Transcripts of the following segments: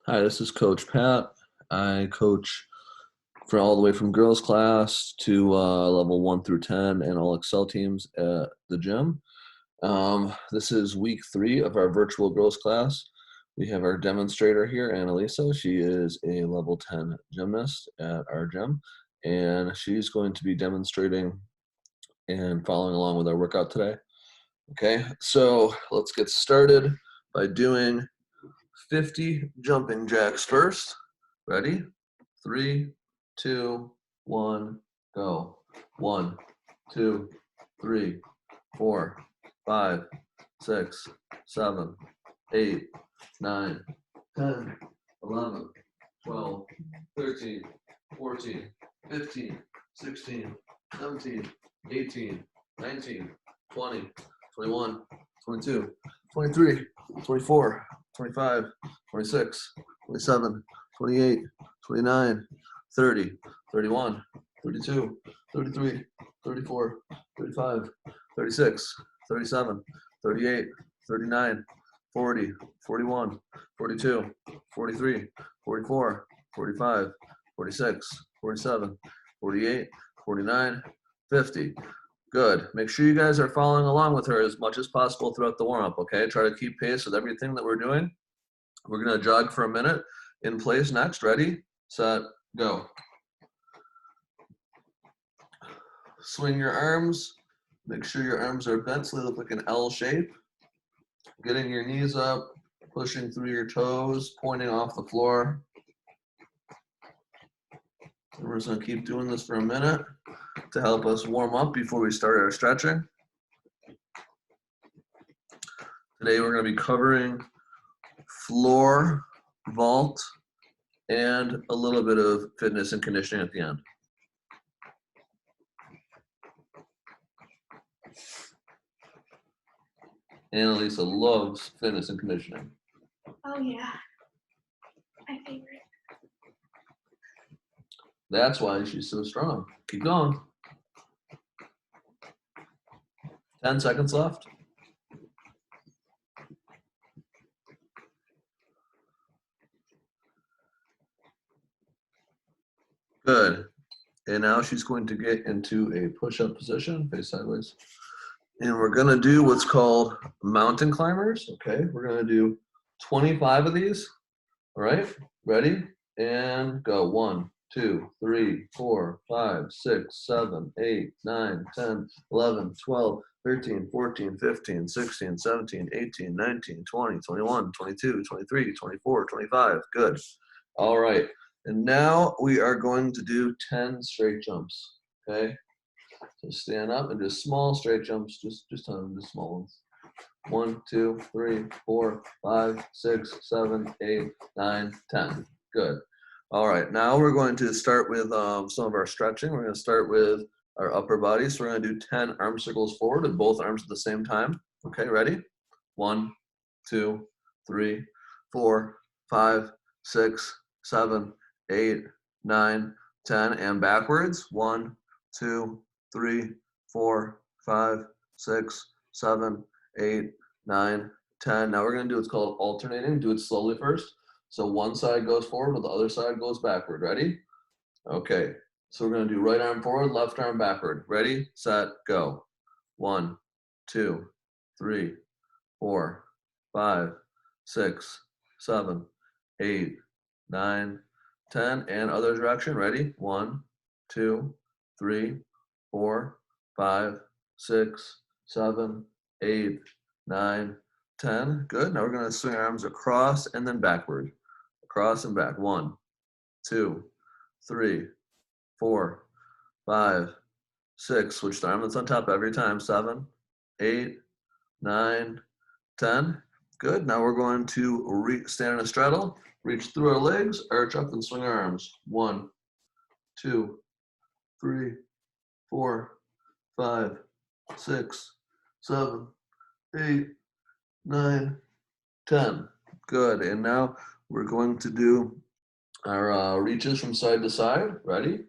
Hi, this is Coach Pat. I coach for all the way from girls class to level 1 through 10 and all Excel teams at the gym. This is week 3 of our virtual girls class. We have our demonstrator here, Annalisa. She is a level 10 gymnast at our gym, and she's going to be demonstrating and following along with our workout today. Okay, so let's get started by doing 50 jumping jacks first. Ready? 3, 2, 1, go. 1, 2, 3, 4, 5, 6, 7, 8, 9, 10, 11, 12, 13, 14, 15, 16, 17, 18, 19, 20, 21, 22, 23, 24, 25, 26, 27, 28, 29, 30, 31, 32, 33, 34, 35, 36, 37, 38, 39, 40, 41, 42, 43, 44, 45, 46, 47, 48, 49, 50. Good. Make sure you guys are following along with her as much as possible throughout the warm-up, okay? Try to keep pace with everything that we're doing. We're going to jog for a minute. In place next. Ready, set, go. Swing your arms. Make sure your arms are bent so they look like an L shape. Getting your knees up, pushing through your toes, pointing off the floor. And we're just going to keep doing this for a minute to help us warm up before we start our stretching. Today we're going to be covering floor, vault, and a little bit of fitness and conditioning at the end. Annalisa loves fitness and conditioning. Oh yeah, my favorite. That's why she's so strong. Keep going. 10 seconds left. Good. And now she's going to get into a push-up position, face sideways. And we're going to do what's called mountain climbers. Okay, we're going to do 25 of these. All right, ready? And go. 1, 2, 3, 4, 5, 6, 7, 8, 9, 10, 11, 12, 13, 14, 15, 16, 17, 18, 19, 20, 21, 22, 23, 24, 25. Good. All right. And now we are going to do 10 straight jumps. Okay. So stand up and do small straight jumps, just 10, just small ones. 1, 2, 3, 4, 5, 6, 7, 8, 9, 10. Good. All right, now we're going to start with some of our stretching. We're going to start with our upper body. So we're going to do 10 arm circles forward with both arms at the same time. Okay, ready? 1, 2, 3, 4, 5, 6, 7, 8, 9, 10, and backwards. 1, 2, 3, 4, 5, 6, 7, 8, 9, 10. Now we're going to do what's called alternating. Do it slowly first. So one side goes forward while the other side goes backward. Ready? Okay. So we're going to do right arm forward, left arm backward. Ready, set, go. 1, 2, 3, 4, 5, 6, 7, 8, 9, 10. And other direction. Ready? 1, 2, 3, 4, 5, 6, 7, 8, 9, 10. Good. Now we're going to swing our arms across and then backward. Across and back. 1, 2, 3, 4, 5, 6. Switch the arm that's on top every time. 7, 8, 9, 10. Good. Now we're going to stand in a straddle, reach through our legs, arch up and swing our arms. 1, 2, 3, 4, 5, 6, 7, 8, 9, 10. Good. And now we're going to do our reaches from side to side. Ready?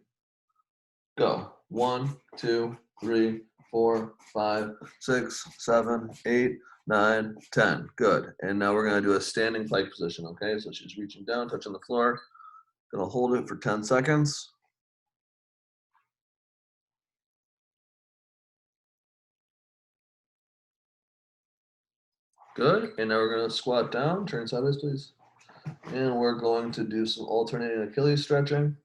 Go. 1, 2, 3, 4, 5, 6, 7, 8, 9, 10. Good. And now we're going to do a standing pike position, okay? So she's reaching down, touching the floor. Gonna hold it for 10 seconds. Good. And now we're gonna squat down. Turn sideways, please. And we're going to do some alternating Achilles stretching.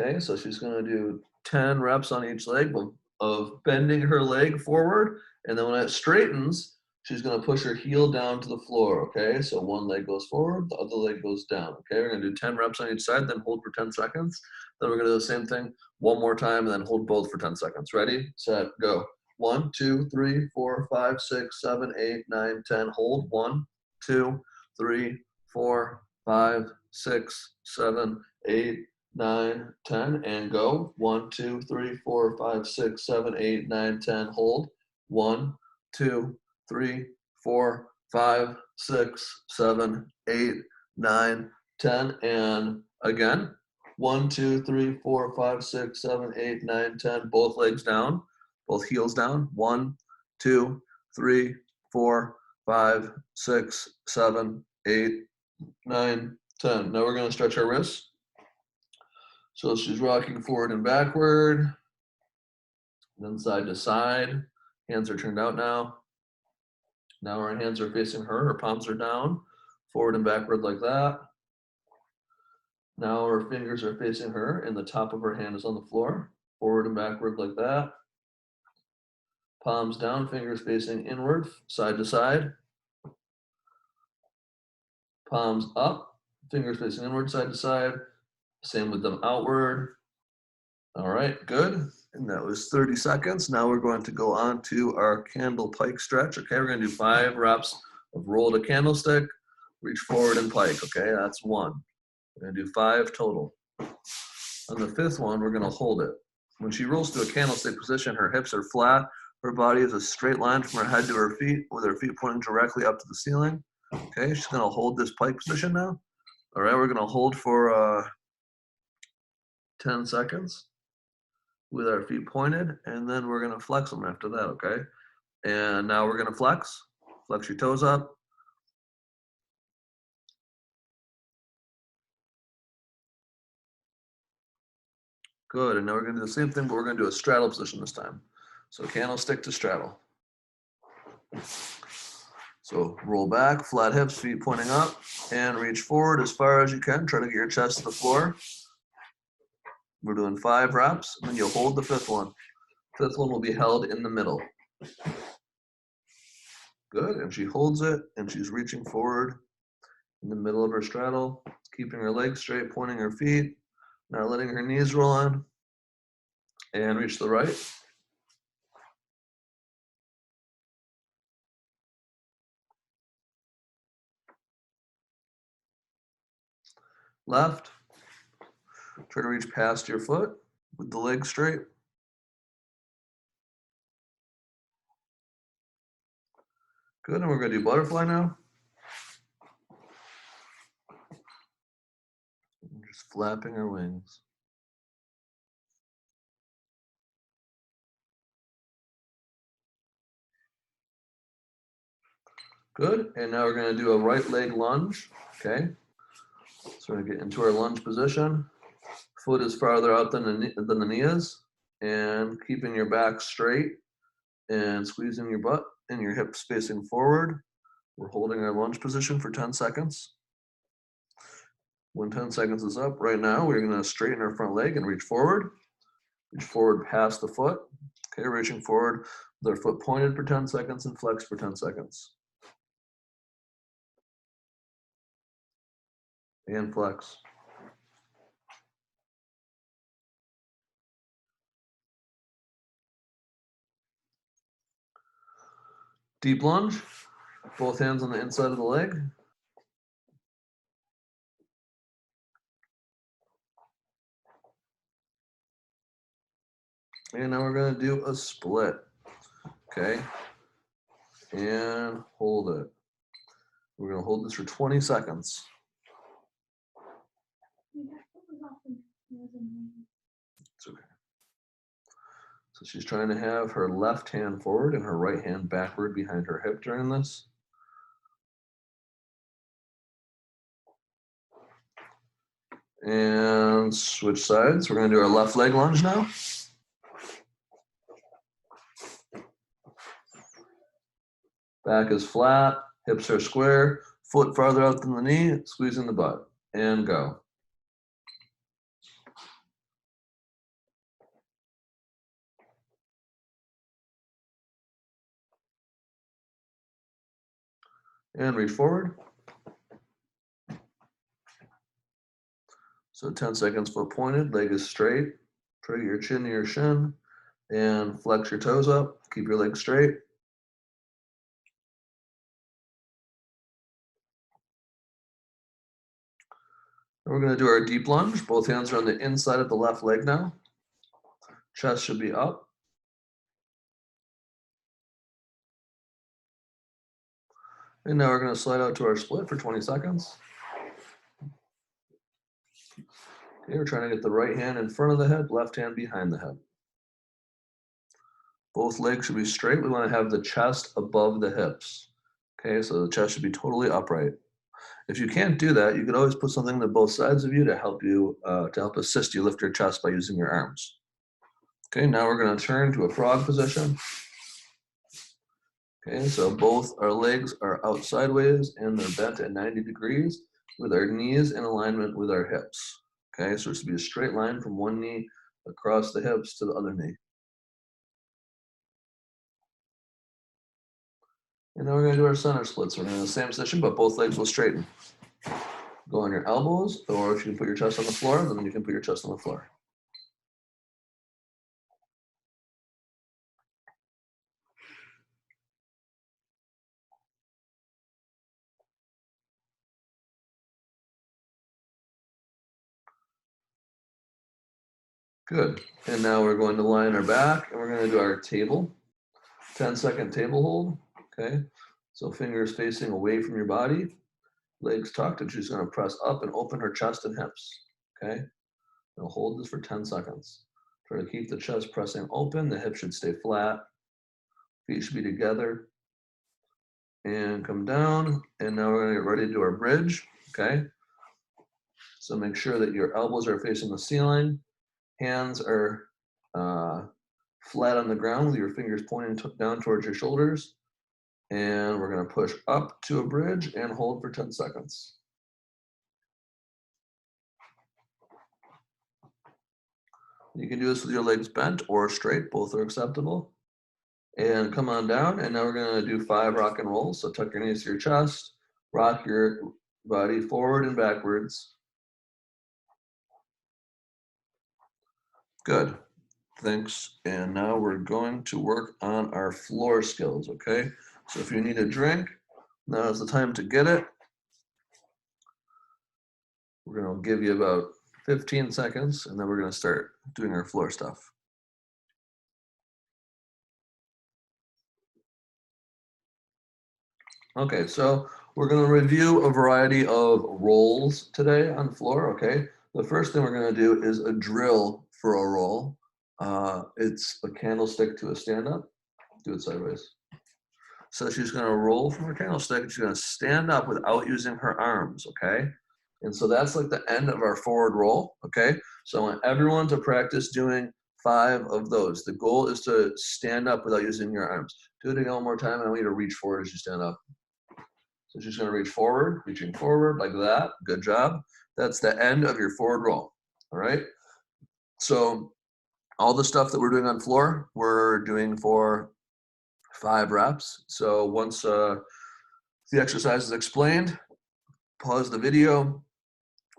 Okay, so she's gonna do 10 reps on each leg of bending her leg forward. And then when it straightens, she's gonna push her heel down to the floor, okay? So one leg goes forward, the other leg goes down, okay? We're gonna do 10 reps on each side, then hold for 10 seconds. Then we're gonna do the same thing one more time and then hold both for 10 seconds. Ready, set, go. 1, 2, 3, 4, 5, 6, 7, 8, 9, 10. Hold. 1, 2, 3, 4, 5, 6, 7, 8, 9, 10. And go. 1, 2, 3, 4, 5, 6, 7, 8, 9, 10. Hold. 1, 2, 3, 4, 5, 6, 7, 8, 9, 10. And again. 1, 2, 3, 4, 5, 6, 7, 8, 9, 10. Both legs down. Both heels down. 1, 2, 3, 4, 5, 6, 7, 8, 9, 10. Now we're going to stretch our wrists. So she's rocking forward and backward, then side to side. Hands are turned out now. Now our hands are facing her palms are down, forward and backward like that. Now her fingers are facing her and the top of her hand is on the floor, forward and backward like that. Palms down, fingers facing inward, side to side. Palms up, fingers facing inward, side to side. Same with them outward. All right, good. And that was 30 seconds. Now we're going to go on to our candle pike stretch. Okay, we're going to do 5 reps of roll to candlestick, reach forward and pike. Okay, that's 1. We're going to do 5 total. On the 5th one, we're going to hold it. When she rolls to a candlestick position, her hips are flat. Her body is a straight line from her head to her feet, with her feet pointing directly up to the ceiling. Okay, she's going to hold this pike position now. All right, we're going to hold for 10 seconds with our feet pointed, and then we're going to flex them after that, okay? And now we're going to flex. Flex your toes up. Good, and now we're going to do the same thing, but we're going to do a straddle position this time. So candlestick to straddle. So roll back, flat hips, feet pointing up, and reach forward as far as you can. Try to get your chest to the floor. We're doing 5 reps, and then you'll hold the 5th one. 5th one will be held in the middle. Good, and she holds it, and she's reaching forward in the middle of her straddle, keeping her legs straight, pointing her feet, not letting her knees roll on, and reach to the right. Left. Try to reach past your foot with the leg straight. Good, and we're going to do butterfly now. Just flapping our wings. Good, and now we're going to do a right leg lunge, okay? So we're going to get into our lunge position. Foot is farther out than the knee is, and keeping your back straight and squeezing your butt and your hips facing forward. We're holding our lunge position for 10 seconds. When 10 seconds is up, right now, we're going to straighten our front leg and reach forward. Reach forward past the foot. Okay, reaching forward with our foot pointed for 10 seconds and flex for 10 seconds. And flex. Deep lunge, both hands on the inside of the leg. And now we're going to do a split. Okay. And hold it. We're going to hold this for 20 seconds. It's okay. So she's trying to have her left hand forward and her right hand backward behind her hip during this. And switch sides. We're going to do our left leg lunge now. Back is flat, hips are square, foot farther out than the knee, squeezing the butt, and go. And reach forward. So 10 seconds, foot pointed, leg is straight. Put your chin to your shin and flex your toes up. Keep your legs straight. And we're going to do our deep lunge. Both hands are on the inside of the left leg now. Chest should be up. And now we're going to slide out to our split for 20 seconds. Okay, we're trying to get the right hand in front of the head, left hand behind the head. Both legs should be straight. We want to have the chest above the hips. Okay, so the chest should be totally upright. If you can't do that, you could always put something to both sides of you to help you, to help assist you lift your chest by using your arms. Okay, now we're going to turn to a frog position. Okay, so both our legs are out sideways and they're bent at 90 degrees with our knees in alignment with our hips. Okay, so it should be a straight line from one knee across the hips to the other knee. And then we're going to do our center splits. We're in the same position, but both legs will straighten. Go on your elbows, or if you can put your chest on the floor, then you can put your chest on the floor. Good. And now we're going to lie on our back, and we're going to do our table. 10-second table hold. Okay. So fingers facing away from your body, legs tucked, and she's going to press up and open her chest and hips. Okay. Now hold this for 10 seconds. Try to keep the chest pressing open. The hips should stay flat. Feet should be together. And come down. And now we're going to get ready to do our bridge. Okay. So make sure that your elbows are facing the ceiling. Hands are flat on the ground with your fingers pointing down towards your shoulders. And we're going to push up to a bridge and hold for 10 seconds. You can do this with your legs bent or straight. Both are acceptable. And come on down. And now we're going to do 5 rock and rolls. So tuck your knees to your chest. Rock your body forward and backwards. Good. Thanks. And now we're going to work on our floor skills, okay? So if you need a drink, now is the time to get it. We're going to give you about 15 seconds, and then we're going to start doing our floor stuff. Okay, so we're going to review a variety of rolls today on the floor, okay? The first thing we're going to do is a drill for a roll. It's a candlestick to a stand-up. Do it sideways. So she's going to roll from her candlestick, and she's going to stand up without using her arms, okay? And so that's like the end of our forward roll, okay? So I want everyone to practice doing 5 of those. The goal is to stand up without using your arms. Do it again one more time, and I want you to reach forward as you stand up. So she's going to reach forward, reaching forward like that. Good job. That's the end of your forward roll, all right? So all the stuff that we're doing on floor, we're doing for 5 reps. So once the exercise is explained, pause the video,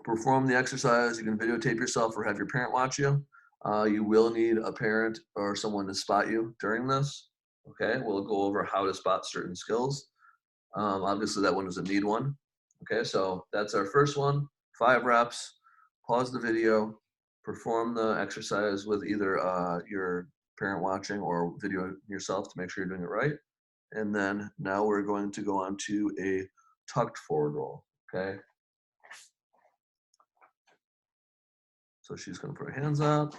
perform the exercise. You can videotape yourself or have your parent watch you. You will need a parent or someone to spot you during this. Okay, we'll go over how to spot certain skills. Obviously that one doesn't need one. Okay, so that's our first one, 5 reps. Pause the video, perform the exercise with either your parent watching or video yourself to make sure you're doing it right. And then now we're going to go on to a tucked forward roll, okay? So she's gonna put her hands up,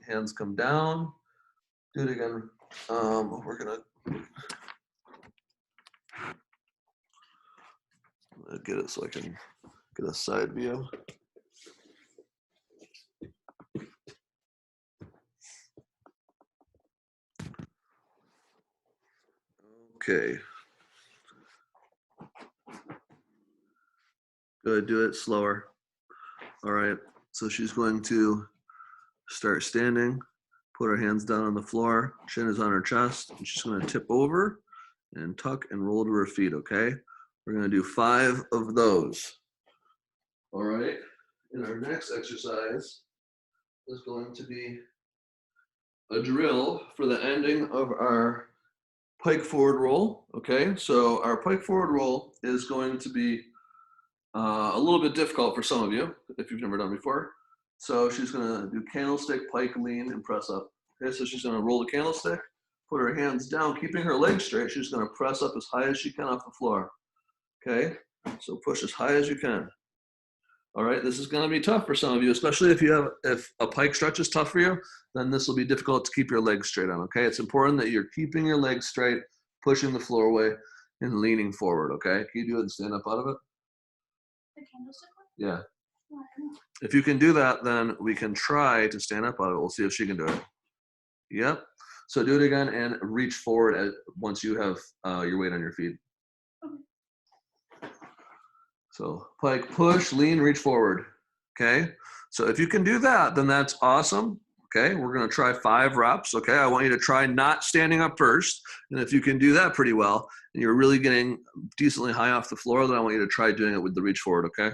hands come down. Do it again. We're gonna get it so I can get a side view. Okay. Good, do it slower. All right, so she's going to start standing, put her hands down on the floor, chin is on her chest, and she's gonna tip over and tuck and roll to her feet, okay? We're gonna do 5 of those. All right, and our next exercise is going to be a drill for the ending of our pike forward roll, okay? So our pike forward roll is going to be a little bit difficult for some of you if you've never done before. So she's gonna do candlestick, pike, lean, and press up. Okay, so she's gonna roll the candlestick, put her hands down, keeping her legs straight. She's gonna press up as high as she can off the floor. Okay, so push as high as you can. All right, this is gonna be tough for some of you, especially if a pike stretch is tough for you, then this will be difficult to keep your legs straight on, okay? It's important that you're keeping your legs straight, pushing the floor away, and leaning forward, okay? Can you do it and stand up out of it? The candlestick one? Yeah. Oh, I don't know. If you can do that, then we can try to stand up out of it. We'll see if she can do it. Yep. So do it again and reach forward once you have your weight on your feet. Okay. So pike, push, lean, reach forward. Okay. So if you can do that, then that's awesome. Okay. We're going to try 5 reps. Okay. I want you to try not standing up first. And if you can do that pretty well and you're really getting decently high off the floor, then I want you to try doing it with the reach forward. Okay.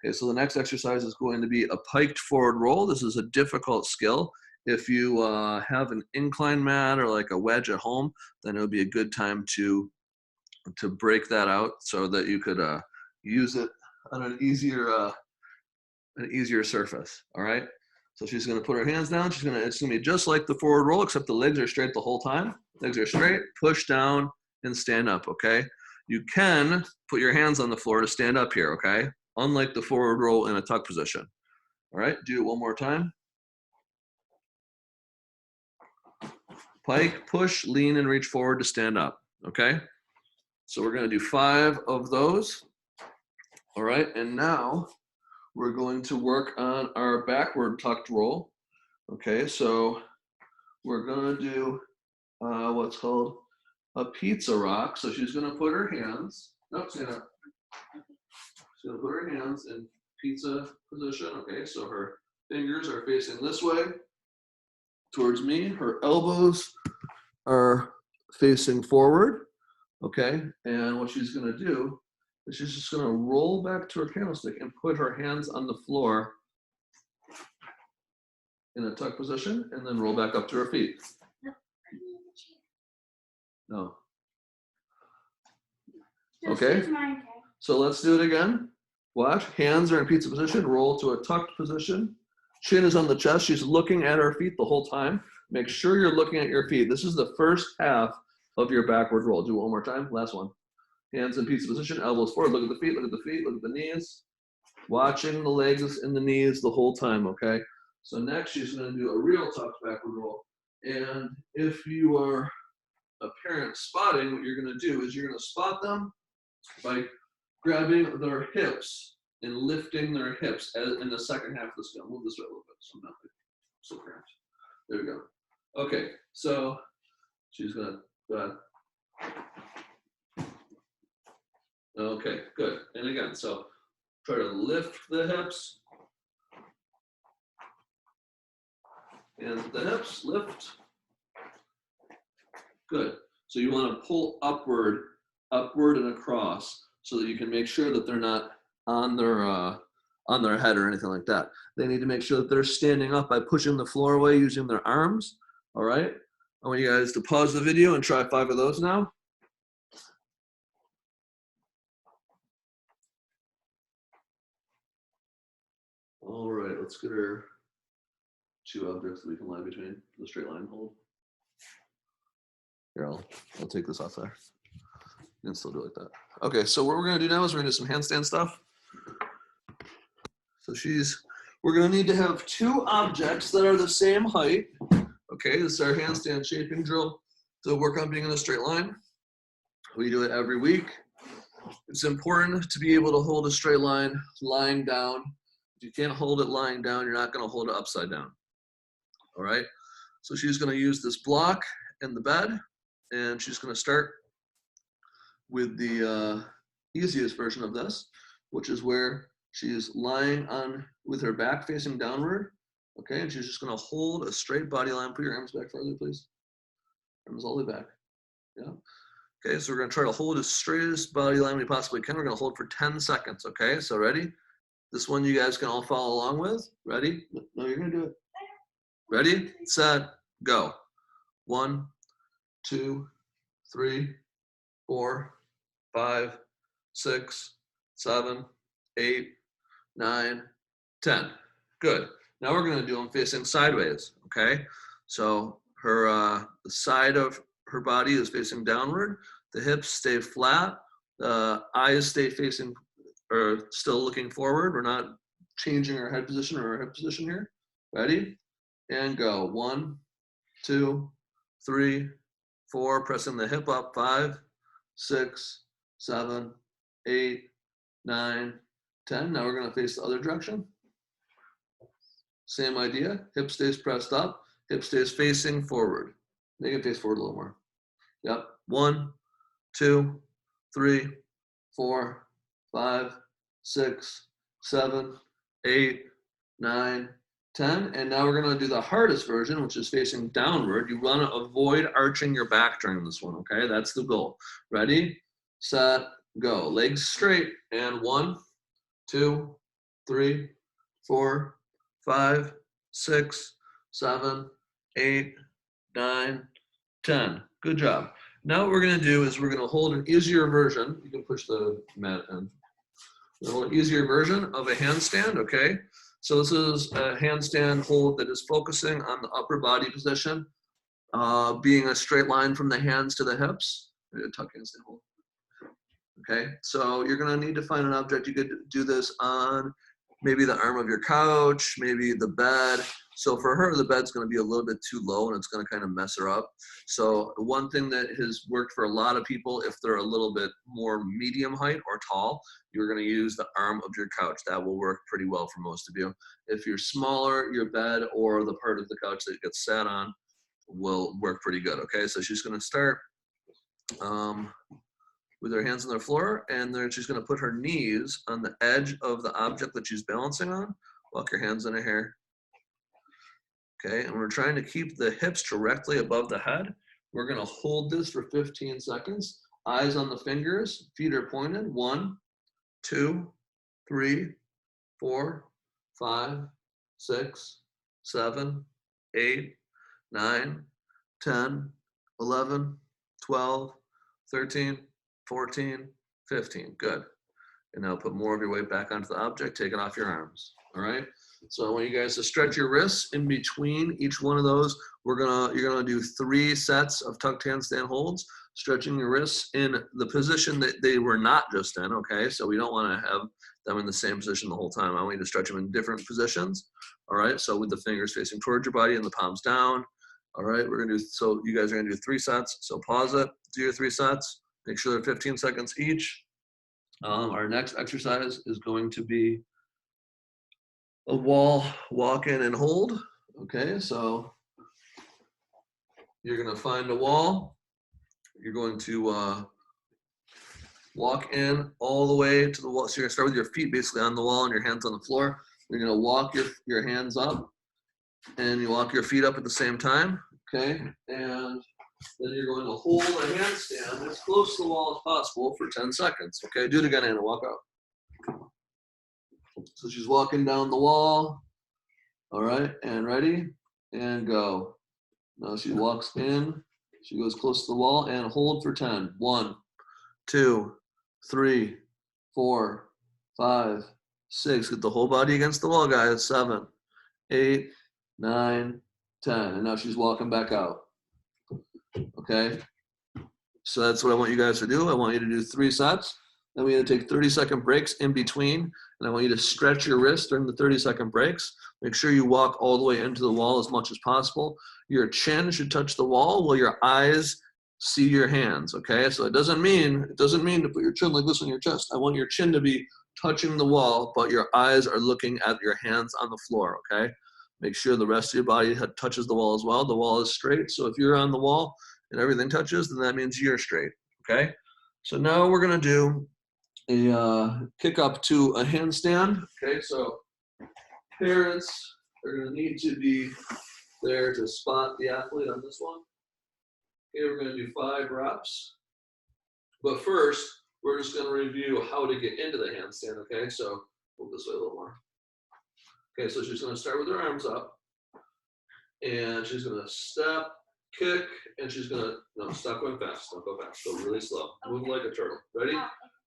Okay, so the next exercise is going to be a piked forward roll. This is a difficult skill. If you have an incline mat or like a wedge at home, then it would be a good time to break that out so that you could use it on an easier surface. All right. So she's going to put her hands down. It's going to be just like the forward roll, except the legs are straight the whole time. Legs are straight, push down, and stand up. Okay. You can put your hands on the floor to stand up here. Okay. Unlike the forward roll in a tuck position. All right, do it one more time. Pike, push, lean, and reach forward to stand up, okay? So we're gonna do 5 of those. All right, and now we're going to work on our backward tucked roll. Okay, so we're gonna do what's called a pizza rock. So she's gonna put her hands, stand up. She's gonna put her hands in pizza position, okay? So her fingers are facing this way towards me. Her elbows are facing forward, okay? And what she's gonna do is she's just gonna roll back to her candlestick and put her hands on the floor in a tuck position and then roll back up to her feet. No. Okay, so let's do it again. Watch, hands are in pizza position, roll to a tucked position. Chin is on the chest, she's looking at her feet the whole time. Make sure you're looking at your feet. This is the first half of your backward roll. Do it one more time, last one. Hands in pizza position, elbows forward, look at the feet, look at the feet, look at the knees. Watching the legs and the knees the whole time, okay? So next she's gonna do a real tucked backward roll. And if you are a parent spotting, what you're gonna do is you're gonna spot them by grabbing their hips and lifting their hips in the second half of the skill. Move this way a little bit so I'm not so cramped. There we go. Okay, so she's gonna go ahead. Okay, good. And again, so try to lift the hips. And the hips lift. Good. So you want to pull upward and across so that you can make sure that they're not on their head or anything like that. They need to make sure that they're standing up by pushing the floor away using their arms. All right. I want you guys to pause the video and try 5 of those now. All right, let's get our 2 objects that we can lie between the straight line hold. Here, I'll take this off there. You can still do it like that. Okay, so what we're gonna do now is we're gonna do some handstand stuff. So we're gonna need to have 2 objects that are the same height. Okay, this is our handstand shaping drill to work on being in a straight line. We do it every week. It's important to be able to hold a straight line lying down. If you can't hold it lying down, you're not going to hold it upside down. All right, so she's going to use this block in the bed, and she's going to start with the easiest version of this, which is where she's lying on with her back facing downward. Okay, and she's just going to hold a straight body line. Put your arms back farther, please. Arms all the way back. Yeah. Okay, so we're going to try to hold as straight as body line we possibly can. We're going to hold for 10 seconds. Okay, so ready? This one you guys can all follow along with. Ready? No, you're going to do it. Ready, set, go. 1, 2, 3, 4, 5, 6, 7, 8, 9, 10. Good. Now we're going to do them facing sideways. Okay, so her the side of her body is facing downward. The hips stay flat. The eyes stay facing or still looking forward. We're not changing our head position or our hip position here. Ready? And go. 1, 2, 3, 4. Pressing the hip up. 5, 6, 7, 8, 9, 10. Now we're going to face the other direction. Same idea. Hip stays pressed up. Hip stays facing forward. Make it face forward a little more. Yep. 1, 2, 3, 4, 5, 6, 7, 8, 9, 10. And now we're going to do the hardest version, which is facing downward. You want to avoid arching your back during this one, okay? That's the goal. Ready, set, go. Legs straight. And 1, 2, 3, 4, 5, 6, 7, 8, 9, 10. Good job. Now what we're going to do is we're going to hold an easier version. You can push the mat in. We'll hold an easier version of a handstand, okay? So this is a handstand hold that is focusing on the upper body position, being a straight line from the hands to the hips. Tuck handstand hold. Okay, so you're going to need to find an object. You could do this on maybe the arm of your couch, maybe the bed. So for her, the bed's going to be a little bit too low and it's going to kind of mess her up. So one thing that has worked for a lot of people, if they're a little bit more medium height or tall, you're going to use the arm of your couch. That will work pretty well for most of you. If you're smaller, your bed or the part of the couch that gets sat on will work pretty good. Okay, so she's going to start with her hands on the floor, and then she's going to put her knees on the edge of the object that she's balancing on. Walk your hands in her hair. Okay, and we're trying to keep the hips directly above the head. We're going to hold this for 15 seconds. Eyes on the fingers, feet are pointed. 1, 2, 3, 4, 5, 6, 7, 8, 9, 10, 11, 12, 13, 14, 15. Good. And now put more of your weight back onto the object. Take it off your arms. All right. So I want you guys to stretch your wrists in between each one of those. You're gonna do 3 sets of tucked handstand holds, stretching your wrists in the position that they were not just in. Okay. So we don't want to have them in the same position the whole time. I want you to stretch them in different positions. All right. So with the fingers facing towards your body and the palms down. All right. We're gonna do. So you guys are gonna do 3 sets. So pause it. Do your 3 sets. Make sure they're 15 seconds each. Our next exercise is going to be a wall walk in and hold. Okay, so you're going to find a wall. You're going to walk in all the way to the wall. So you're going to start with your feet basically on the wall and your hands on the floor. You're going to walk your hands up and you walk your feet up at the same time. Okay, and then you're going to hold a handstand as close to the wall as possible for 10 seconds. Okay, do it again, Anna. Walk out. So she's walking down the wall. All right, and ready, and go. Now she walks in. She goes close to the wall and hold for 10. 1, 2, 3, 4, 5, 6. Get the whole body against the wall, guys. 7, 8, 9, 10. And now she's walking back out. Okay, so that's what I want you guys to do. I want you to do 3 sets. Then we need to take 30-second breaks in between. And I want you to stretch your wrist during the 30-second breaks. Make sure you walk all the way into the wall as much as possible. Your chin should touch the wall while your eyes see your hands, okay? So it doesn't mean to put your chin like this on your chest. I want your chin to be touching the wall, but your eyes are looking at your hands on the floor, okay? Make sure the rest of your body touches the wall as well. The wall is straight, so if you're on the wall and everything touches, then that means you're straight, okay? So now we're gonna do a kick up to a handstand, okay? So parents are gonna need to be there to spot the athlete on this one. Okay, we're gonna do 5 reps. But first, we're just gonna review how to get into the handstand, okay? So move this way a little more. Okay, so she's gonna start with her arms up, and she's gonna step, kick, and she's gonna, no, stop going fast, don't go fast, go really slow. Move like a turtle, ready?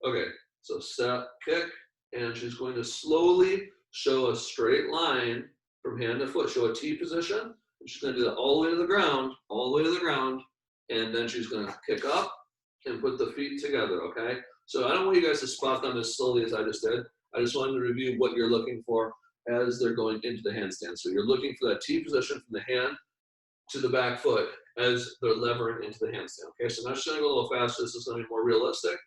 Okay, so step, kick, and she's going to slowly show a straight line from hand to foot, show a T position, and she's gonna do that all the way to the ground, and then she's gonna kick up and put the feet together, okay? So I don't want you guys to spot them as slowly as I just did. I just wanted to review what you're looking for as they're going into the handstand. So you're looking for that T position from the hand to the back foot as they're levering into the handstand. Okay, so now she's gonna go a little faster. This is gonna be more realistic.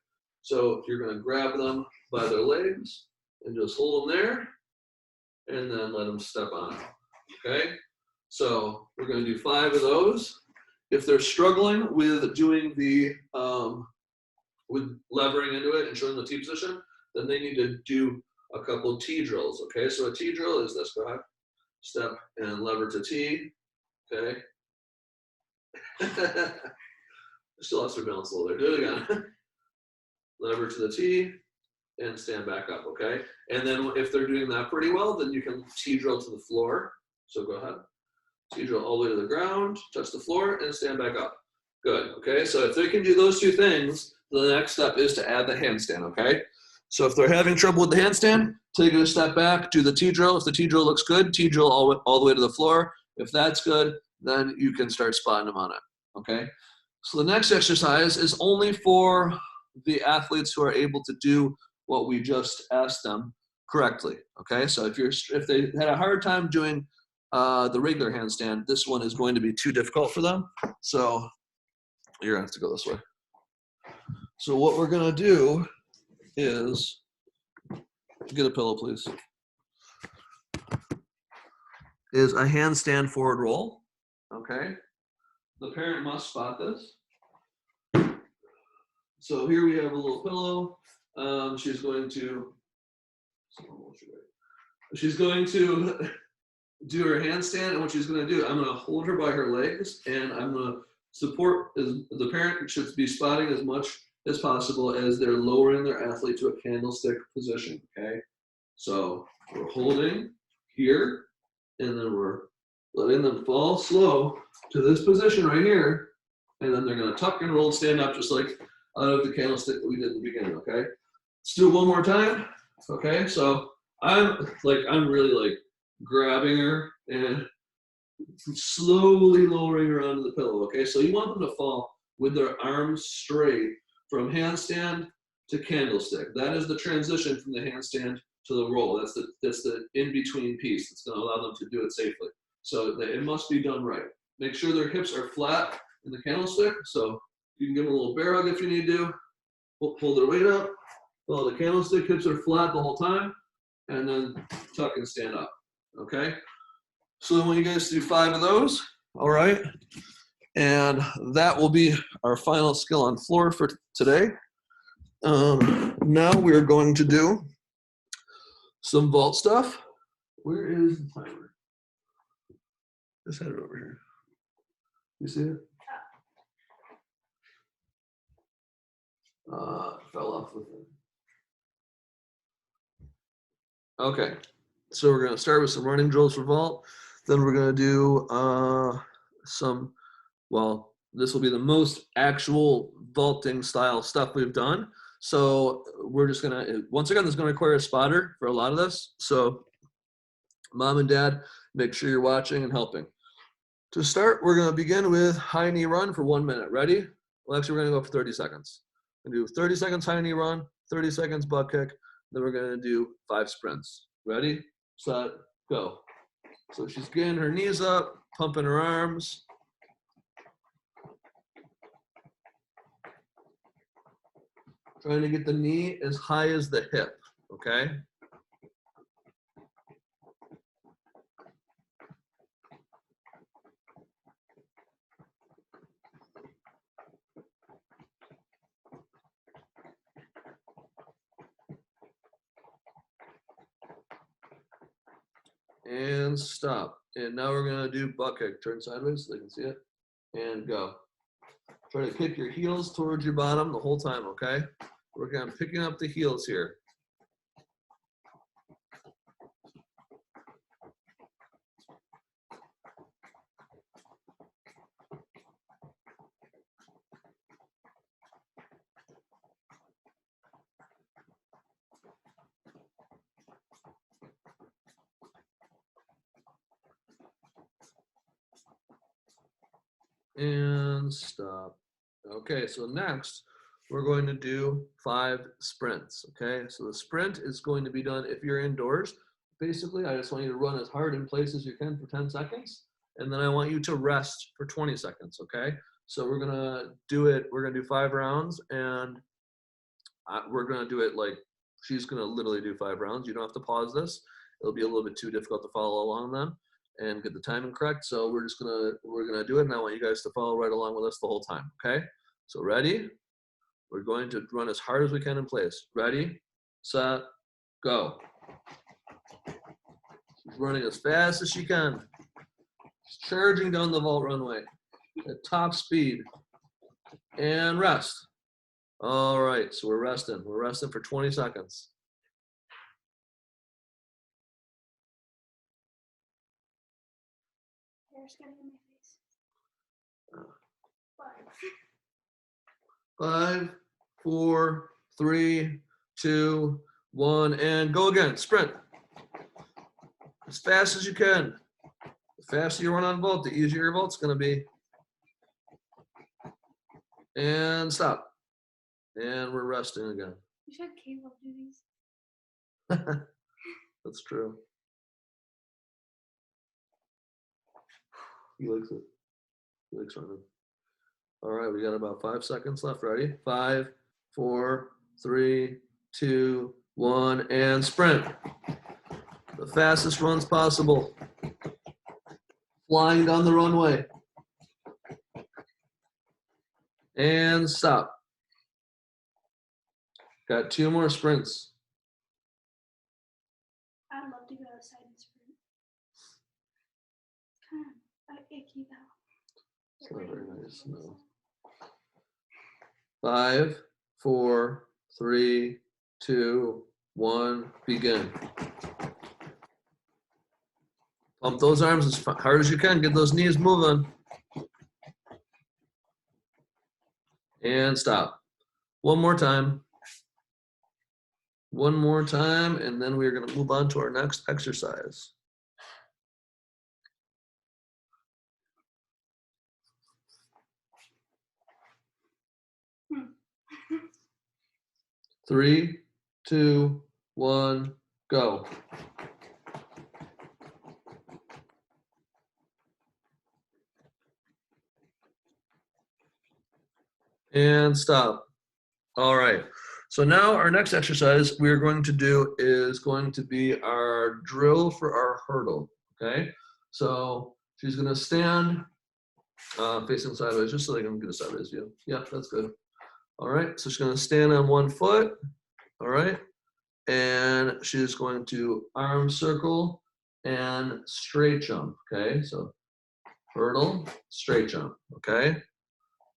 So you're gonna grab them by their legs and just hold them there and then let them step on it, okay? So we're gonna do 5 of those. If they're struggling with doing the, with levering into it and showing the T position, then they need to do a couple of T drills, okay? So a T drill is this, go ahead. Step and lever to T, okay? Still lost her balance a little there, do it again. Lever to the T and stand back up, okay? And then if they're doing that pretty well, then you can T drill to the floor. So go ahead. T drill all the way to the ground, touch the floor, and stand back up. Good, okay? So if they can do those 2 things, the next step is to add the handstand, okay? So if they're having trouble with the handstand, take it a step back, do the T drill. If the T drill looks good, T drill all the way to the floor. If that's good, then you can start spotting them on it, okay? So the next exercise is only for the athletes who are able to do what we just asked them correctly, okay? So if they had a hard time doing the regular handstand, this one is going to be too difficult for them. So you're gonna have to go this way. So what we're gonna do is, get a pillow please, is a handstand forward roll, okay? The parent must spot this. So here we have a little pillow. She's going to do her handstand, and what she's going to do, I'm going to hold her by her legs, and I'm going to support, the parent should be spotting as much as possible as they're lowering their athlete to a candlestick position, okay? So we're holding here, and then we're letting them fall slow to this position right here, and then they're going to tuck and roll and stand up just like out of the candlestick that we did in the beginning, okay? Let's do it one more time, okay? So I'm really grabbing her and slowly lowering her onto the pillow, okay? So you want them to fall with their arms straight from handstand to candlestick. That is the transition from the handstand to the roll. That's the in-between piece that's gonna allow them to do it safely. So it must be done right. Make sure their hips are flat in the candlestick, so you can give them a little bear hug if you need to. Pull their weight up, follow the candlestick, hips are flat the whole time, and then tuck and stand up, okay? So I want you guys to do 5 of those, all right? And that will be our final skill on floor for today. Now we're going to do some vault stuff. Where is the timer? Just head it over here. You see it? Fell off the thing. Okay, so we're gonna start with some running drills for vault. Then we're gonna do this will be the most actual vaulting style stuff we've done. So we're just gonna, once again, this is gonna require a spotter for a lot of this. So mom and dad, make sure you're watching and helping. To start, we're gonna begin with high knee run for 1 minute. Ready? Well, actually, we're gonna go for 30 seconds. We're gonna do 30 seconds high knee run, 30 seconds butt kick. Then we're gonna do 5 sprints. Ready, set, go. So she's getting her knees up, pumping her arms. Trying to get the knee as high as the hip, okay? And stop. And now we're gonna do butt kick. Turn sideways so they can see it. And go. Try to kick your heels towards your bottom the whole time, okay? We're kind of picking up the heels here. And stop. Okay, so next we're going to do 5 sprints, okay? So the sprint is going to be done if you're indoors. Basically, I just want you to run as hard in place as you can for 10 seconds, and then I want you to rest for 20 seconds, okay? So we're gonna do 5 rounds, and we're gonna do it like, she's gonna literally do 5 rounds. You don't have to pause this. It'll be a little bit too difficult to follow along then and get the timing correct. So we're gonna do it, and I want you guys to follow right along with us the whole time, okay? So ready? We're going to run as hard as we can in place. Ready, set, go. She's running as fast as she can. She's charging down the vault runway at top speed. And rest. All right, so we're resting. We're resting for 20 seconds. Hair's getting in my face. 5, 4, 3, 2, 1, and go again. Sprint. As fast as you can. The faster you run on vault, the easier your vault's gonna be. And stop. And we're resting again. You should cable do these. That's true. He likes it. He likes running. All right, we got about 5 seconds left. Ready? 5, 4, 3, 2, 1, and sprint. The fastest runs possible. Flying down the runway. And stop. Got 2 more sprints. I'd love to go outside and sprint. Kind of icky though. It's not very nice, no. 5, 4, 3, 2, 1, begin. Pump those arms as hard as you can. Get those knees moving. And stop. One more time. One more time, and then we're going to move on to our next exercise. Three, 2, 1, go. And stop. All right. So now our next exercise we're going to do is going to be our drill for our hurdle. Okay. So she's going to stand facing sideways, just so they can get a sideways view. Yeah, that's good. All right. So she's going to stand on one foot. All right. And she's going to arm circle and straight jump. Okay. So hurdle, straight jump. Okay.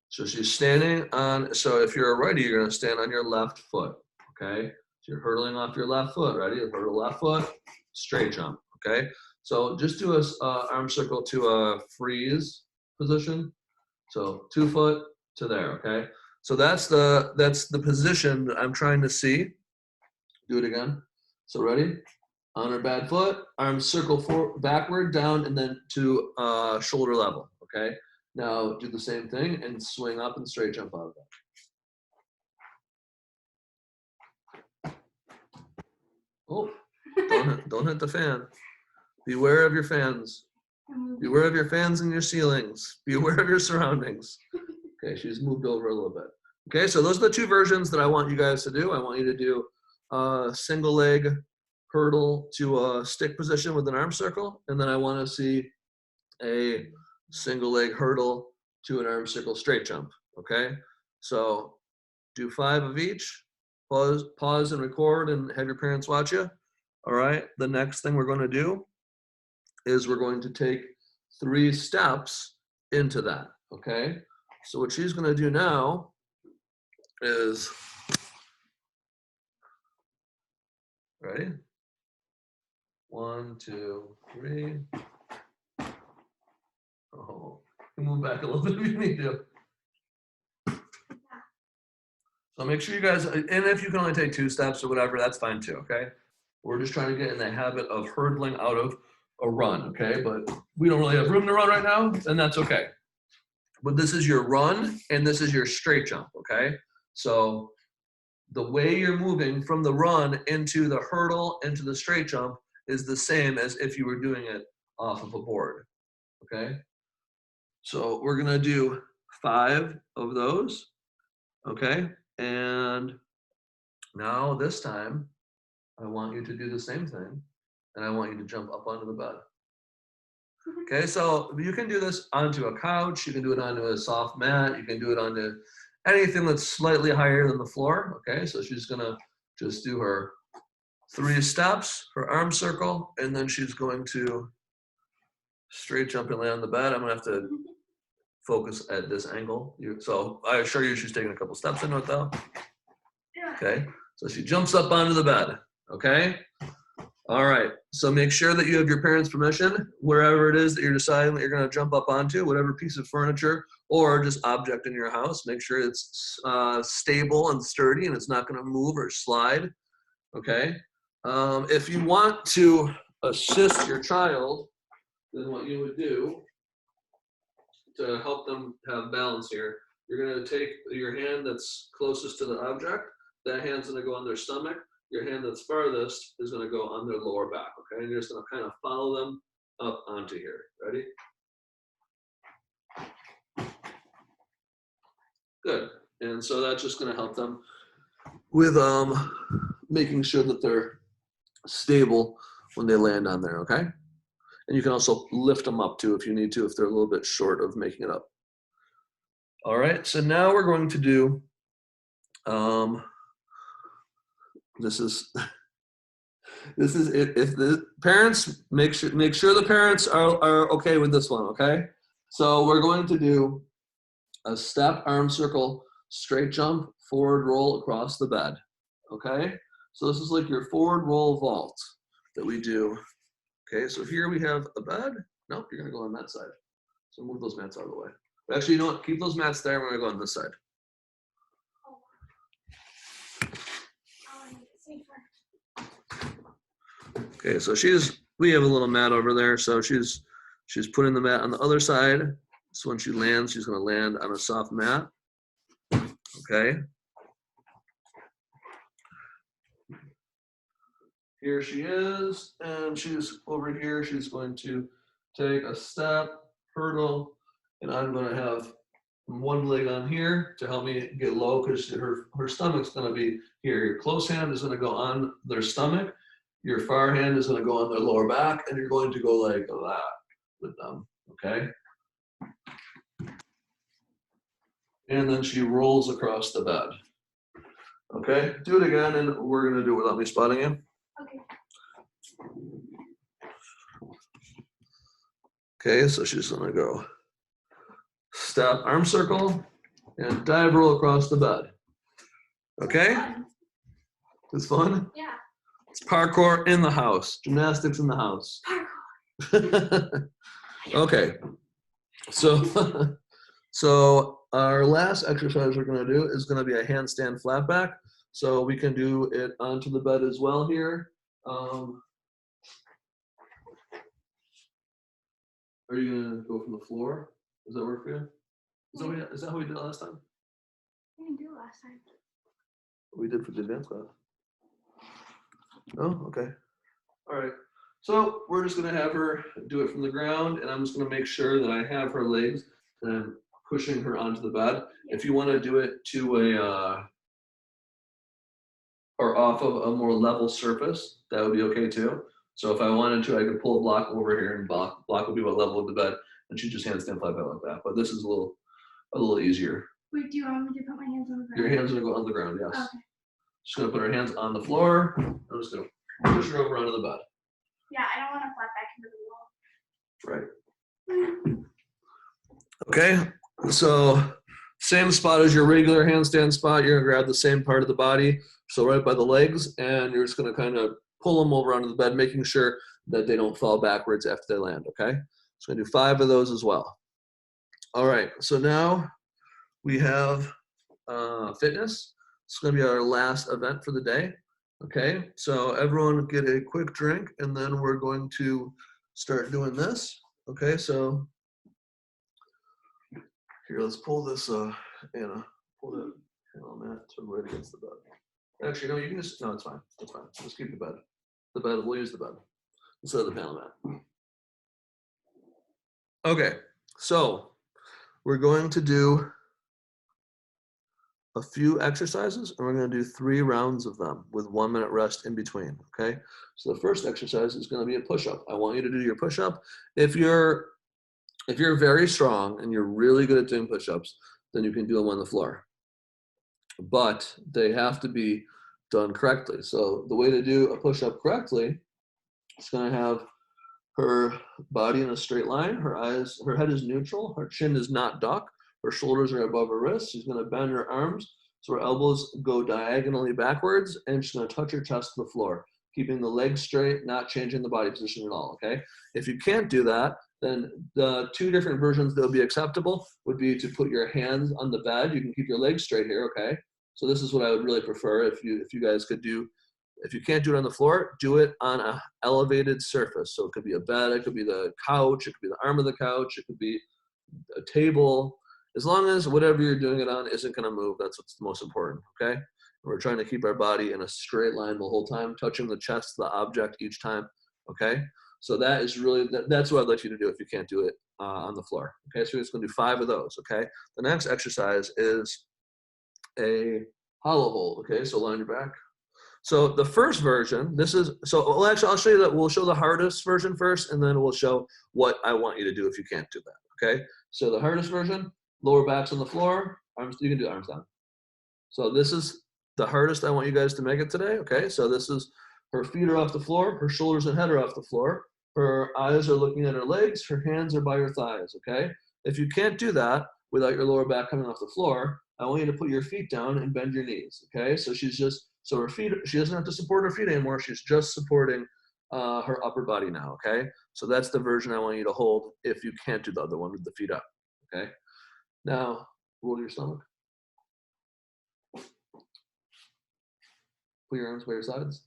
So she's standing on, so if you're a righty, you're gonna stand on your left foot, okay? So you're hurdling off your left foot, ready? Hurdle left foot, straight jump, okay? So just do a arm circle to a freeze position. So 2 foot to there, okay? So that's the position that I'm trying to see. Do it again. So ready? On her bad foot, arm circle backward, down, and then to shoulder level, okay? Now do the same thing and swing up and straight jump out of that. Oh, don't hit the fan. Beware of your fans. Beware of your fans and your ceilings. Beware of your surroundings. Okay, she's moved over a little bit. Okay, so those are the two versions that I want you guys to do. I want you to do a single leg hurdle to a stick position with an arm circle, and then I want to see a single leg hurdle to an arm circle straight jump. Okay, so do 5 of each. Pause and record and have your parents watch you. All right, the next thing we're going to do is we're going to take 3 steps into that. Okay, so what she's going to do now is, ready? 1, 2, 3. Oh, move back a little bit if you need to. So make sure you guys, and if you can only take 2 steps or whatever, that's fine too, okay? We're just trying to get in the habit of hurdling out of a run, okay? But we don't really have room to run right now, and that's okay. But this is your run, and this is your straight jump, okay? So the way you're moving from the run into the hurdle into the straight jump is the same as if you were doing it off of a board, okay? So we're gonna do 5 of those, okay? And now this time, I want you to do the same thing, and I want you to jump up onto the bed. Okay, so you can do this onto a couch, you can do it onto a soft mat, you can do it onto anything that's slightly higher than the floor. Okay, so she's gonna just do her 3 steps, her arm circle, and then she's going to straight jump and land on the bed. I'm gonna have to focus at this angle. So I assure you she's taking a couple steps into it though. Okay, so she jumps up onto the bed, okay? All right, so make sure that you have your parents' permission, wherever it is that you're deciding that you're gonna jump up onto, whatever piece of furniture or just object in your house. Make sure it's stable and sturdy and it's not gonna move or slide, okay? If you want to assist your child, then what you would do to help them have balance here, you're gonna take your hand that's closest to the object, that hand's gonna go on their stomach, your hand that's farthest is gonna go on their lower back, okay? And you're just gonna kind of follow them up onto here. Ready? Good. And so that's just gonna help them with making sure that they're stable when they land on there, okay? And you can also lift them up too if you need to, if they're a little bit short of making it up. All right, so now we're going to do, this is if the parents, make sure the parents are okay with this one, okay? So we're going to do a step, arm circle, straight jump, forward roll across the bed, okay? So this is like your forward roll vault that we do. Okay, so here we have a bed. Nope, you're gonna go on that side. So move those mats out of the way. But actually, you know what? Keep those mats there. We're gonna go on this side. Okay, so we have a little mat over there. So she's putting the mat on the other side. So when she lands, she's gonna land on a soft mat. Okay. Here she is, and she's over here. She's going to take a step, hurdle, and I'm going to have one leg on here to help me get low because her stomach's going to be here. Your close hand is going to go on their stomach. Your far hand is going to go on their lower back, and you're going to go like that with them, okay? And then she rolls across the bed. Okay, do it again, and we're going to do it without me spotting you. Okay. Okay, so she's gonna go step, arm circle, and dive roll across the bed. Okay? It's fun? Yeah. It's parkour in the house, gymnastics in the house. Parkour. Okay, so our last exercise we're gonna do is gonna be a handstand flat back. So we can do it onto the bed as well here. Are you gonna go from the floor? Does that work for you? Is that how we did it last time? We didn't do it last time. We did for the dance class. Oh, okay. All right. So we're just gonna have her do it from the ground, and I'm just gonna make sure that I have her legs and I'm pushing her onto the bed. If you want to do it to a or off of a more level surface, that would be okay too. So if I wanted to, I could pull a block over here, and block would be what level of the bed, and she just handstand fly back like that. But this is a little easier. Wait, do you want me to put my hands on the ground? Your hands are gonna go on the ground, yes. Okay. She's gonna put her hands on the floor. I'm just gonna push her over onto the bed. Yeah, I don't want to flat back into the wall. Right. Okay, so same spot as your regular handstand spot. You're gonna grab the same part of the body, so right by the legs, and you're just gonna kind of pull them over onto the bed, making sure that they don't fall backwards after they land, okay? So I'm gonna do 5 of those as well. All right, so now we have fitness. It's gonna be our last event for the day, okay? So everyone get a quick drink, and then we're going to start doing this, okay? So here, let's pull this, Anna, pull that panel mat to right against the bed. Actually, no, you can just, no, it's fine, it's fine. Just keep the bed. The bed, we'll use the bed instead of the panel mat. Okay, so we're going to do a few exercises, and we're going to do 3 rounds of them with 1 minute rest in between, okay? So the first exercise is going to be a push-up. I want you to do your push-up. If you're very strong and you're really good at doing push-ups, then you can do them on the floor. But they have to be done correctly. So the way to do a push-up correctly is going to have her body in a straight line, her head is neutral, her chin is not duck, her shoulders are above her wrists. She's going to bend her arms so her elbows go diagonally backwards, and she's going to touch her chest to the floor, keeping the legs straight, not changing the body position at all, okay? If you can't do that, then the 2 different versions that would be acceptable would be to put your hands on the bed. You can keep your legs straight here, okay? So this is what I would really prefer if you guys could do. If you can't do it on the floor, do it on an elevated surface. So it could be a bed, it could be the couch, it could be the arm of the couch, it could be a table. As long as whatever you're doing it on isn't going to move, that's what's the most important, okay? We're trying to keep our body in a straight line the whole time, touching the chest of the object each time, okay? So that is really, that's what I'd like you to do if you can't do it on the floor, okay? So we're just going to do 5 of those, okay? The next exercise is a hollow hold, okay? So line your back. So the first version, this is, so well, actually I'll show you that, we'll show the hardest version first, and then we'll show what I want you to do if you can't do that, okay? So the hardest version, lower back's on the floor, arms, you can do arms down. So this is the hardest I want you guys to make it today, okay? So this is, her feet are off the floor, her shoulders and head are off the floor, her eyes are looking at her legs, her hands are by her thighs, okay? If you can't do that without your lower back coming off the floor, I want you to put your feet down and bend your knees, okay? So she's just, so her feet, she doesn't have to support her feet anymore, she's just supporting her upper body now, okay? So that's the version I want you to hold if you can't do the other one with the feet up, okay? Now, roll your stomach. Put your arms by your sides.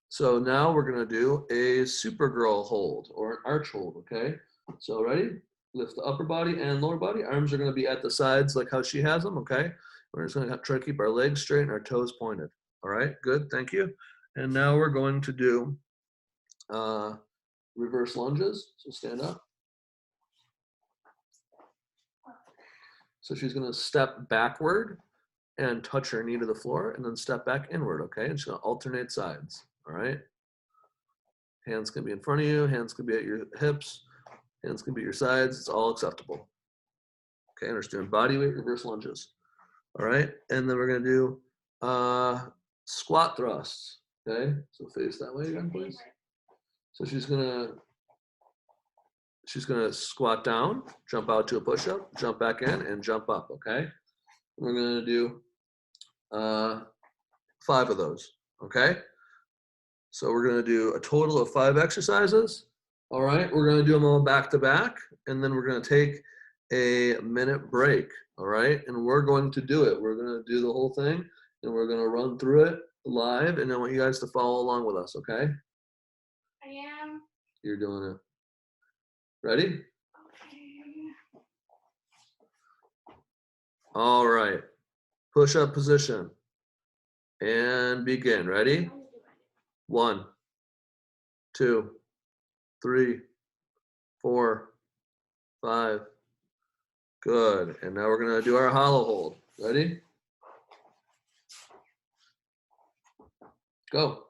So now we're gonna do a Supergirl hold or an arch hold, okay? So ready? Lift the upper body and lower body. Arms are gonna be at the sides like how she has them, okay? We're just gonna try to keep our legs straight and our toes pointed. All right, good, thank you. And now we're going to do reverse lunges. So stand up. So she's gonna step backward and touch her knee to the floor and then step back inward, okay? And she's gonna alternate sides, all right? Hands can be in front of you, hands can be at your hips, hands can be at your sides, it's all acceptable. Okay, and we're just doing body weight reverse lunges. All right, and then we're gonna do squat thrusts, okay? So face that way again, please. So she's gonna squat down, jump out to a push-up, jump back in, and jump up, okay? We're gonna do 5 of those, okay? So we're gonna do a total of 5 exercises. All right, we're gonna do them all back to back, and then we're gonna take a minute break, all right? And we're going to do it. We're gonna do the whole thing, and we're gonna run through it live, and I want you guys to follow along with us, okay? I am. You're doing it. Ready? Okay. All right, push-up position, and begin, ready? 1, 2, 3, 4, 5. Good. And now we're going to do our hollow hold. Ready? Go.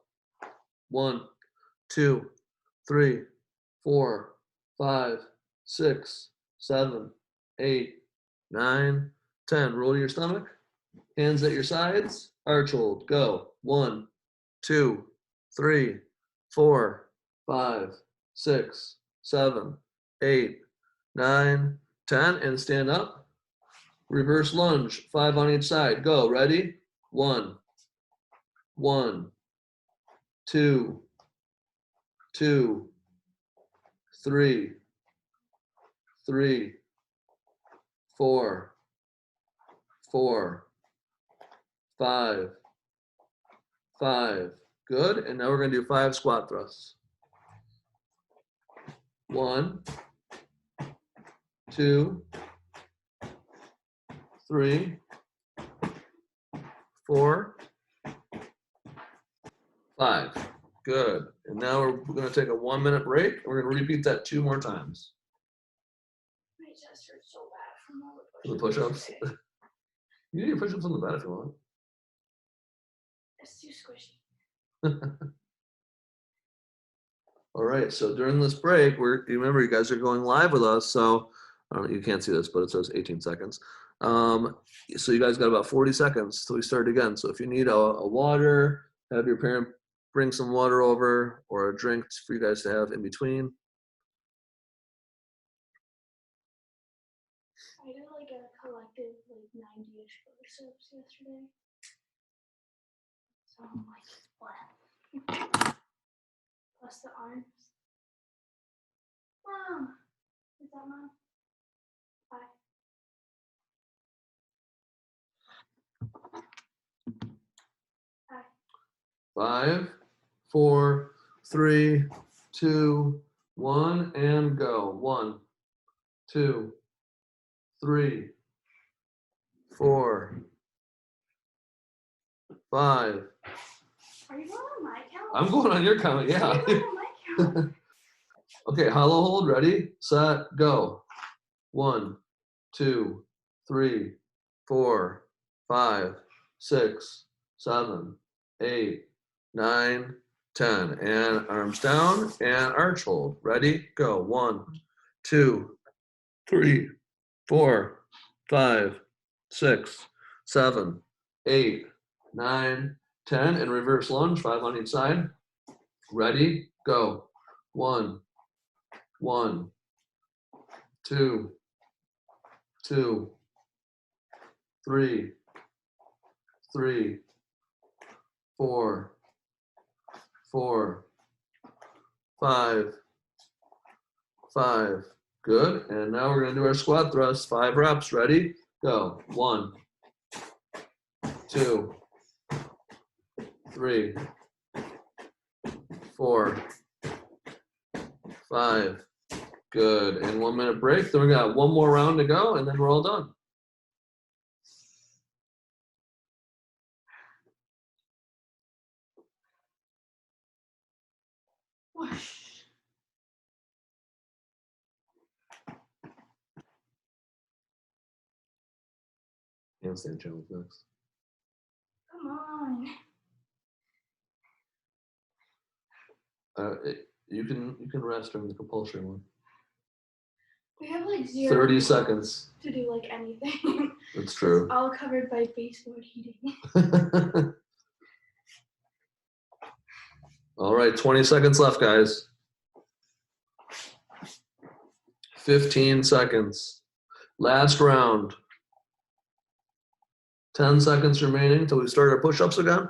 1, 2, 3, 4, 5, 6, 7, 8, 9, 10. Roll to your stomach. Hands at your sides. Arch hold. Go. 1, 2, 3, 4, 5, 6, 7, 8, 9, 10. And stand up. Reverse lunge. 5 on each side. Go. Ready? 1, 1, 2, 2, 3, 3, 4, 4, 5, 5. Good. And now we're going to do 5 squat thrusts. 1, 2, 3, 4, 5. Good. And now we're going to take a 1-minute break. We're going to repeat that 2 more times. My chest hurts so bad from all The the push-ups. push-ups. today. You can do push-ups on the bed if you want. It's too squishy. All right. So during this break, you remember you guys are going live with us. So you can't see this, but it says 18 seconds. So you guys got about 40 seconds till we start again. So if you need a water, have your parent bring some water over or a drink for you guys to have in between. I did like a collective 90-ish push-ups yesterday. So I'm like, what? Plus the arms. Mom! Is that mom? Hi. Hi. 5, 4, 3, 2, 1, and go. 1, 2, 3, 4, 5. Are you going on my count? I'm going on your count, Why are yeah. you going on my count? Okay, hollow hold, ready, set, go. 1, 2, 3, 4, 5, 6, 7, 8, 9, 10. And arms down and arch hold. Ready, go. 1, 2, 3, 4, 5, 6, 7, 8, 9, 10. And reverse lunge, 5 on each side. Ready, go. 1, 1, 2, 2, 3, 3, 4, 4, 5, 5. Good. And now we're going to do our squat thrust. 5 reps. Ready? Go. 1, 2, 3, 4, 5. Good. And 1-minute break. Then we got 1 more round to go, and then we're all done. Whoosh. Handstand challenge next. Come on. You can rest during the compulsory one. We have like 0 30 seconds. to do like anything. That's true. All covered by baseboard heating. All right, 20 seconds left, guys. 15 seconds. Last round. 10 seconds remaining until we start our push-ups again.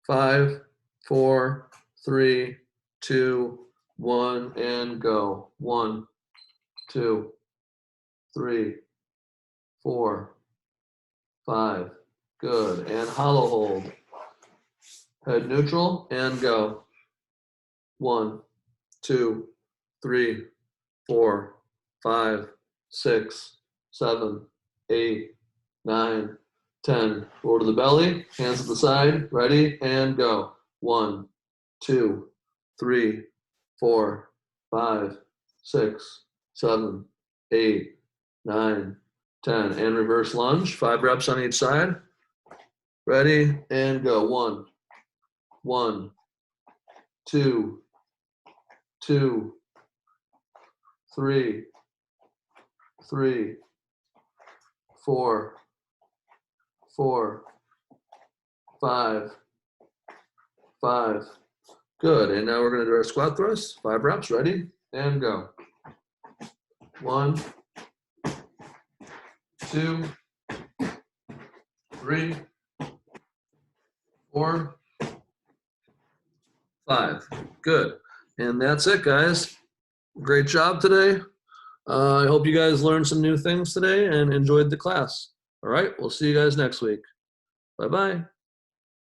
5, 4, 3, 2, 1, and go. 1, 2, 3, 4, 5. Good. And hollow hold. Head neutral and go. 1, 2, 3, 4, 5, 6, 7, 8, 9, 10. Roll to the belly, hands at the side, ready, and go. 1, 2, 3, 4, 5, 6, 7, 8, 9, 10. And reverse lunge, 5 reps on each side. Ready, and go. 1, 1, 2, 2, 3, 3, 4, 4, 5, 5. Good. And now we're going to do our squat thrust. 5 reps. Ready? And go. 1, 2, 3, 4, 5. Good. And that's it, guys. Great job today. I hope you guys learned some new things today and enjoyed the class. All right. We'll see you guys next week. Bye-bye.